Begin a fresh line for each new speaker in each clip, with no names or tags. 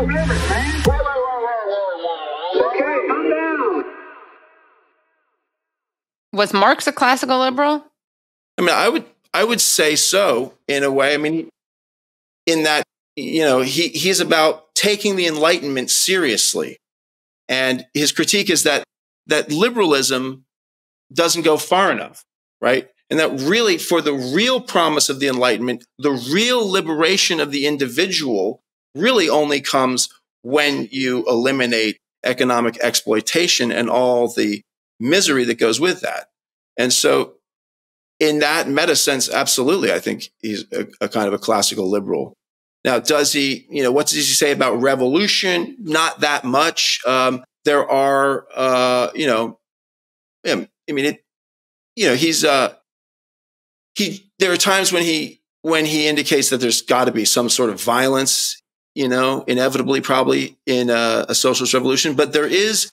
limits, man. Okay, calm down.
Was Marx a classical liberal?
I mean, I would say so in a way. I mean, in that, he's about taking the Enlightenment seriously. And his critique is that liberalism doesn't go far enough, right? And that really, for the real promise of the Enlightenment, the real liberation of the individual really only comes when you eliminate economic exploitation and all the misery that goes with that. And so in that meta sense, absolutely, I think he's a kind of a classical liberal. Now, does he, what does he say about revolution? Not that much. There are, there are times when he indicates that there's got to be some sort of violence, inevitably, probably in a socialist revolution. But there is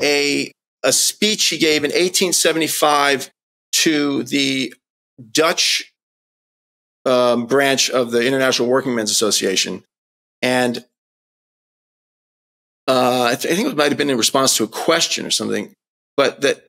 a speech he gave in 1875 to the Dutch branch of the International Working Men's Association. And I think it might have been in response to a question or something. But that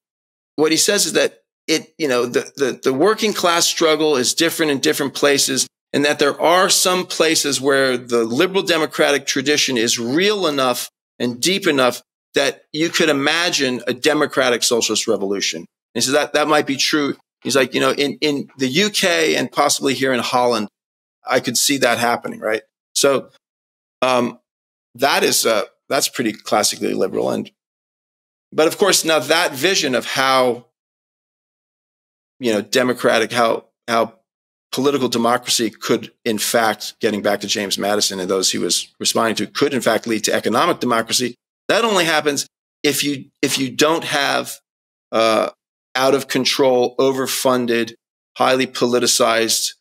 what he says is that the working class struggle is different in different places, and that there are some places where the liberal democratic tradition is real enough and deep enough that you could imagine a democratic socialist revolution. And so that might be true. He's like, in the UK and possibly here in Holland, I could see that happening, right? So that's pretty classically liberal. But of course, now that vision of how democratic, how political democracy could, in fact, getting back to James Madison and those he was responding to, could in fact lead to economic democracy. That only happens if you don't have out of control, overfunded, highly politicized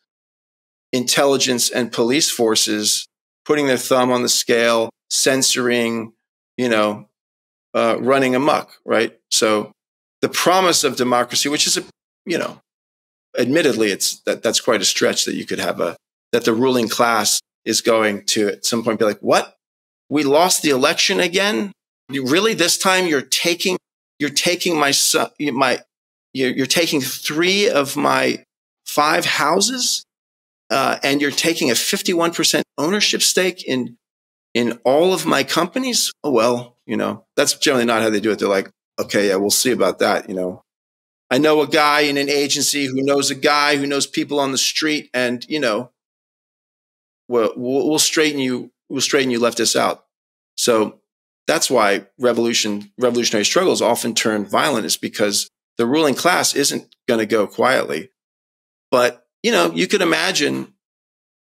intelligence and police forces putting their thumb on the scale, censoring, running amok, right? So the promise of democracy, which is admittedly, that's quite a stretch that you could have that the ruling class is going to at some point be like, what? We lost the election again? Really? This time you're taking my son, you're taking 3 of my 5 houses, and you're taking a 51% ownership stake in all of my companies? Oh, well, that's generally not how they do it. They're like, okay, yeah, we'll see about that. I know a guy in an agency who knows a guy who knows people on the street, and we'll straighten you leftists out. So that's why revolutionary struggles often turn violent, is because the ruling class isn't going to go quietly. But you could imagine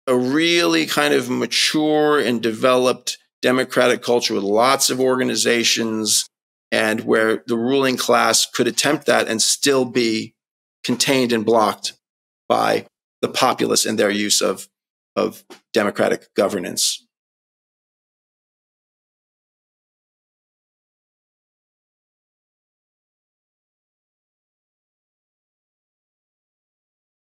a really kind of mature and developed democratic culture with lots of organizations, and where the ruling class could attempt that and still be contained and blocked by the populace and their use of democratic governance.